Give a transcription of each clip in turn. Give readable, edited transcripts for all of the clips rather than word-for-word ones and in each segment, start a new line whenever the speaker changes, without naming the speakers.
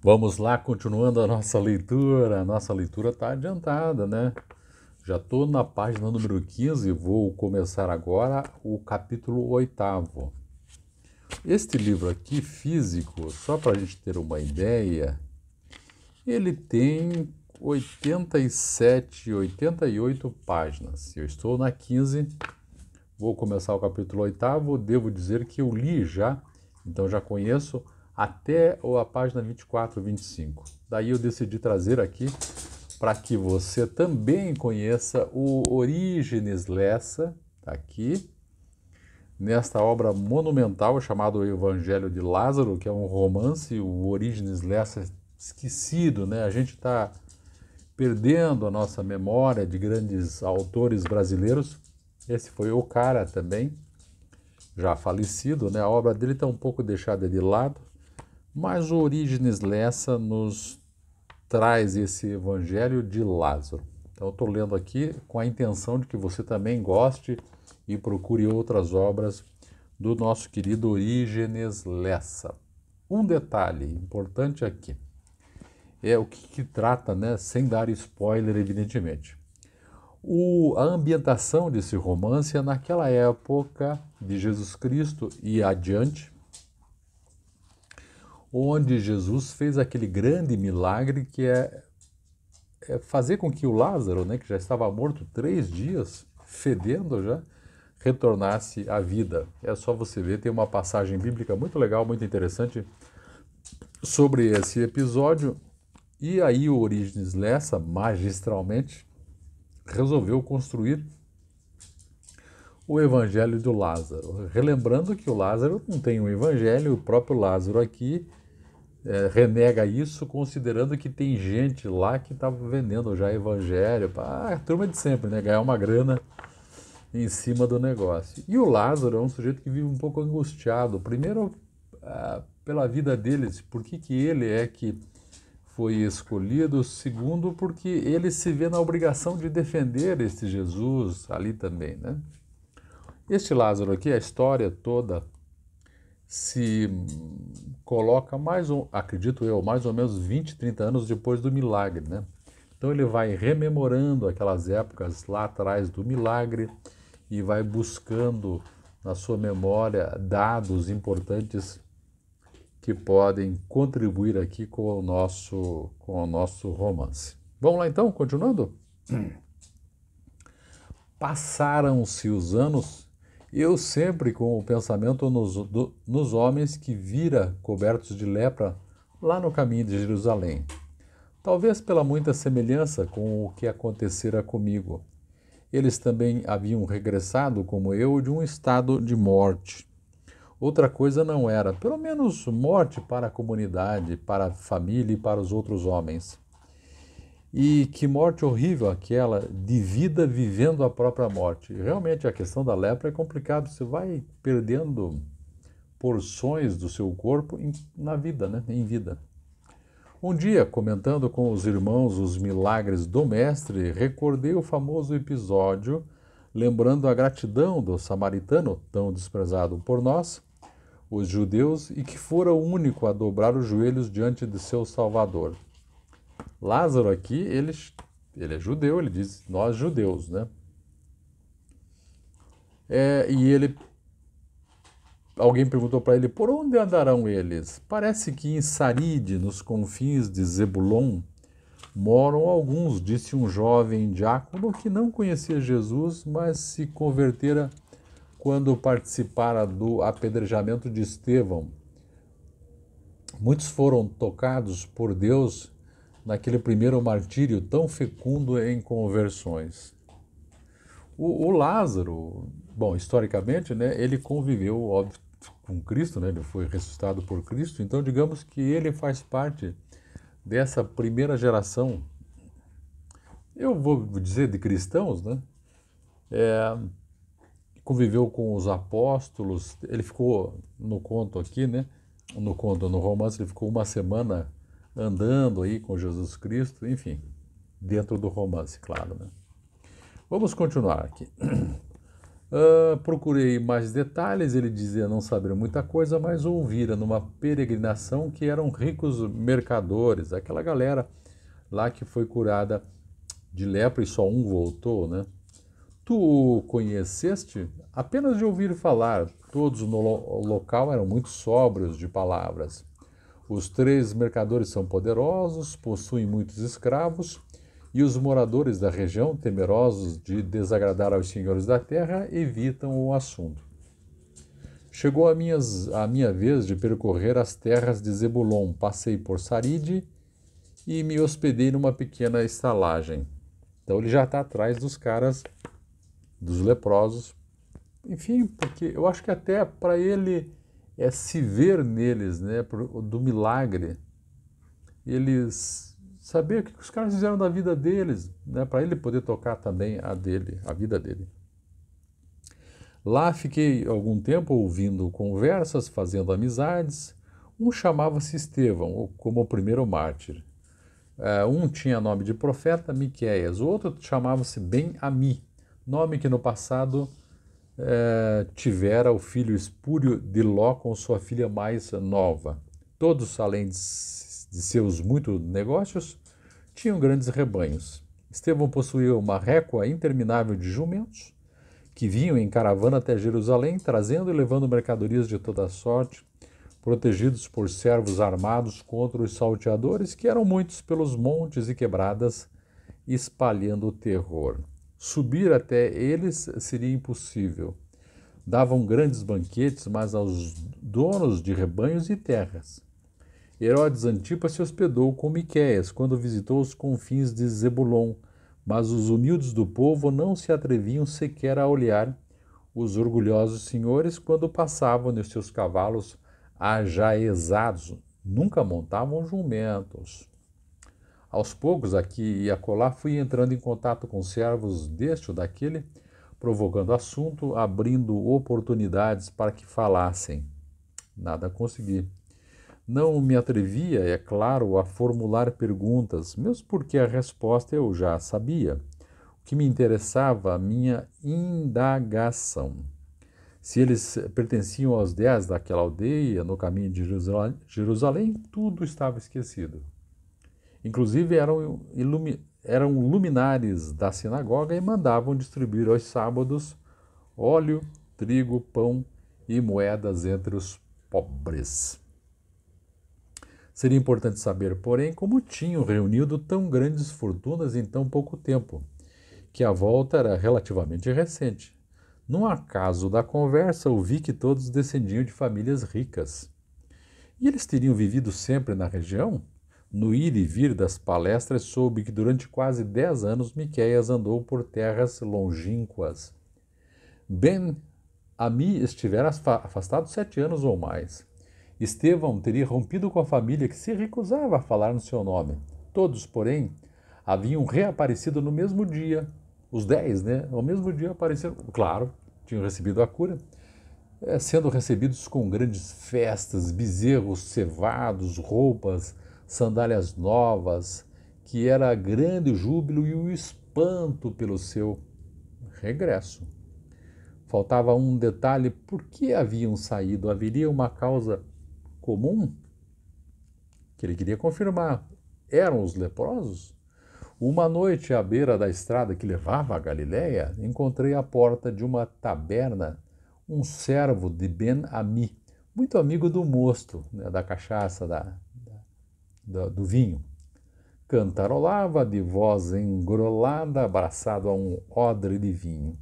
Vamos lá, continuando a nossa leitura. A nossa leitura está adiantada, né? Já estou na página número 15, vou começar agora o capítulo 8º. Este livro aqui, físico, só para a gente ter uma ideia, ele tem 87, 88 páginas. Eu estou na 15, vou começar o capítulo 8º, devo dizer que eu li já, então já conheço até a página 24, 25. Daí eu decidi trazer aqui para que você também conheça o Orígenes Lessa, tá aqui, nesta obra monumental chamada O Evangelho de Lázaro, que é um romance, o Orígenes Lessa esquecido, né? A gente está perdendo a nossa memória de grandes autores brasileiros. Esse foi o cara também, já falecido, né? A obra dele está um pouco deixada de lado, mas o Orígenes Lessa nos traz esse Evangelho de Lázaro. Então eu estou lendo aqui com a intenção de que você também goste e procure outras obras do nosso querido Orígenes Lessa. Um detalhe importante aqui é o que trata, né, sem dar spoiler, evidentemente. A ambientação desse romance é naquela época de Jesus Cristo e adiante, onde Jesus fez aquele grande milagre que é fazer com que o Lázaro, né, que já estava morto 3 dias, fedendo já, retornasse à vida. É só você ver, tem uma passagem bíblica muito legal, muito interessante sobre esse episódio. E aí o Orígenes Lessa, magistralmente, resolveu construir o Evangelho do Lázaro. Relembrando que o Lázaro não tem um evangelho, o próprio Lázaro aqui renega isso, considerando que tem gente lá que estava vendendo já evangelho, a turma de sempre, né? Ganhar uma grana em cima do negócio. E o Lázaro é um sujeito que vive um pouco angustiado. Primeiro, pela vida deles, por que ele é que foi escolhido. Segundo, porque ele se vê na obrigação de defender este Jesus ali também, né? Este Lázaro aqui, a história toda se coloca acredito eu, mais ou menos 20, 30 anos depois do milagre, né? Então ele vai rememorando aquelas épocas lá atrás do milagre e vai buscando na sua memória dados importantes que podem contribuir aqui com o nosso romance. Vamos lá então, continuando? Passaram-se os anos, eu sempre com o pensamento nos homens que vira cobertos de lepra lá no caminho de Jerusalém. Talvez pela muita semelhança com o que acontecera comigo. Eles também haviam regressado, como eu, de um estado de morte. Outra coisa não era, pelo menos morte para a comunidade, para a família e para os outros homens. E que morte horrível aquela de vida vivendo a própria morte. Realmente a questão da lepra é complicado, você vai perdendo porções do seu corpo na vida, né? Em vida. Um dia, comentando com os irmãos os milagres do Mestre, recordei o famoso episódio, lembrando a gratidão do samaritano, tão desprezado por nós, os judeus, e que fora o único a dobrar os joelhos diante de seu Salvador. Lázaro aqui, ele é judeu, ele diz nós judeus, né? Alguém perguntou para ele, por onde andarão eles? Parece que em Saride, nos confins de Zebulon, moram alguns, disse um jovem diácono que não conhecia Jesus, mas se convertera quando participara do apedrejamento de Estevão. Muitos foram tocados por Deus naquele primeiro martírio tão fecundo em conversões. O Lázaro, bom, historicamente, né, ele conviveu, óbvio, com Cristo, né, ele foi ressuscitado por Cristo, então digamos que ele faz parte dessa primeira geração, eu vou dizer de cristãos, né, conviveu com os apóstolos, ele ficou, no conto aqui, né, no romance, ele ficou uma semana andando aí com Jesus Cristo, enfim, dentro do romance, claro, né. Vamos continuar aqui. Procurei mais detalhes, ele dizia não saber muita coisa, mas ouvira numa peregrinação que eram ricos mercadores, aquela galera lá que foi curada de lepra e só um voltou, né? Tu o conheceste? Apenas de ouvir falar, todos no local eram muito sóbrios de palavras. Os três mercadores são poderosos, possuem muitos escravos, e os moradores da região, temerosos de desagradar aos senhores da terra, evitam o assunto. Chegou a minha vez de percorrer as terras de Zebulon. Passei por Saride e me hospedei numa pequena estalagem. Então ele já está atrás dos caras, dos leprosos. Enfim, porque eu acho que até para ele se ver neles, né, do milagre, eles saber o que os caras fizeram da vida deles, né, para ele poder tocar também a vida dele. Lá fiquei algum tempo ouvindo conversas, fazendo amizades. Um chamava-se Estevão, como o primeiro mártir. Um tinha nome de profeta, Miqueias. O outro chamava-se Ben-Ami, nome que no passado tivera o filho espúrio de Ló com sua filha mais nova. Todos, além de seus muitos negócios, tinham grandes rebanhos. Estevão possuía uma récua interminável de jumentos, que vinham em caravana até Jerusalém, trazendo e levando mercadorias de toda sorte, protegidos por servos armados contra os salteadores, que eram muitos pelos montes e quebradas, espalhando o terror. Subir até eles seria impossível. Davam grandes banquetes, mas aos donos de rebanhos e terras. Herodes Antipas se hospedou com Miqueias quando visitou os confins de Zebulon, mas os humildes do povo não se atreviam sequer a olhar os orgulhosos senhores quando passavam nos seus cavalos ajaezados. Nunca montavam jumentos. Aos poucos, aqui e acolá, fui entrando em contato com servos deste ou daquele, provocando assunto, abrindo oportunidades para que falassem. Nada consegui. Não me atrevia, é claro, a formular perguntas, mesmo porque a resposta eu já sabia. O que me interessava, a minha indagação. Se eles pertenciam aos 10 daquela aldeia, no caminho de Jerusalém, tudo estava esquecido. Inclusive eram luminares da sinagoga e mandavam distribuir aos sábados óleo, trigo, pão e moedas entre os pobres. Seria importante saber, porém, como tinham reunido tão grandes fortunas em tão pouco tempo, que a volta era relativamente recente. Num acaso da conversa, ouvi que todos descendiam de famílias ricas. E eles teriam vivido sempre na região? No ir e vir das palestras, soube que durante quase 10 anos Miqueias andou por terras longínquas. Ben-Ami estivera afastado 7 anos ou mais. Estevão teria rompido com a família que se recusava a falar no seu nome. Todos, porém, haviam reaparecido no mesmo dia. Os 10, né? No mesmo dia apareceram, claro, tinham recebido a cura, sendo recebidos com grandes festas, bezerros cevados, roupas, sandálias novas, que era grande o júbilo e o espanto pelo seu regresso. Faltava um detalhe: por que haviam saído? Haveria uma causa comum que ele queria confirmar. Eram os leprosos? Uma noite, à beira da estrada que levava a Galiléia, encontrei à porta de uma taberna um servo de Ben-Ami, muito amigo do mosto, né, da cachaça, do vinho. Cantarolava de voz engrolada, abraçado a um odre de vinho.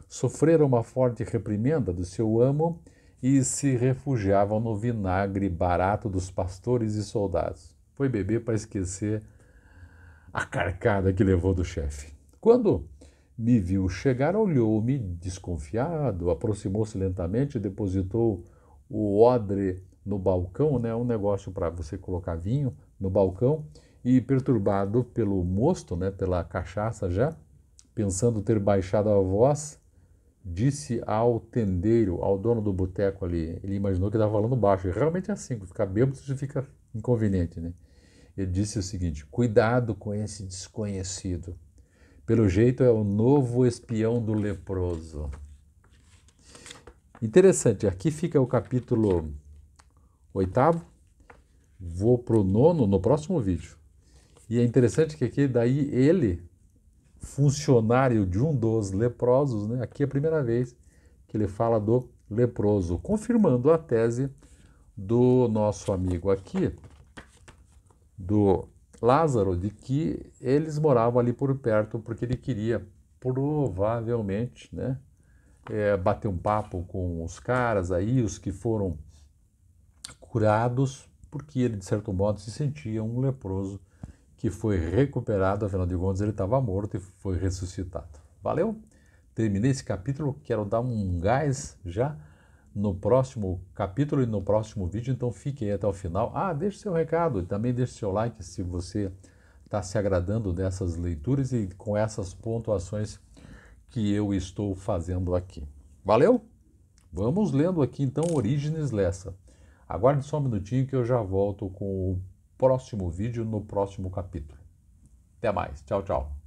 Sofrera uma forte reprimenda do seu amo e se refugiavam no vinagre barato dos pastores e soldados. Foi beber para esquecer a carcada que levou do chefe. Quando me viu chegar, olhou-me desconfiado, aproximou-se lentamente e depositou o odre no balcão, né, um negócio para você colocar vinho no balcão, e perturbado pelo mosto, né, pela cachaça já, pensando ter baixado a voz, disse ao tendeiro, ao dono do boteco ali. Ele imaginou que estava falando baixo. E realmente é assim, quando fica bêbado, você fica inconveniente, né? Ele disse o seguinte: cuidado com esse desconhecido. Pelo jeito é o novo espião do leproso. Interessante, aqui fica o capítulo 8º, vou para o 9º no próximo vídeo. E é interessante que aqui daí ele, funcionário de um dos leprosos, né? Aqui é a primeira vez que ele fala do leproso, confirmando a tese do nosso amigo aqui, do Lázaro, de que eles moravam ali por perto porque ele queria provavelmente, né, bater um papo com os caras aí, os que foram curados, porque ele de certo modo se sentia um leproso que foi recuperado, afinal de contas ele estava morto e foi ressuscitado. Valeu? Terminei esse capítulo, quero dar um gás já no próximo capítulo e no próximo vídeo, então fiquem até o final. Deixe seu recado e também deixe seu like se você está se agradando dessas leituras e com essas pontuações que eu estou fazendo aqui. Valeu? Vamos lendo aqui então Orígenes Lessa. Aguarde só um minutinho que eu já volto com o próximo vídeo no próximo capítulo. Até mais. Tchau, tchau.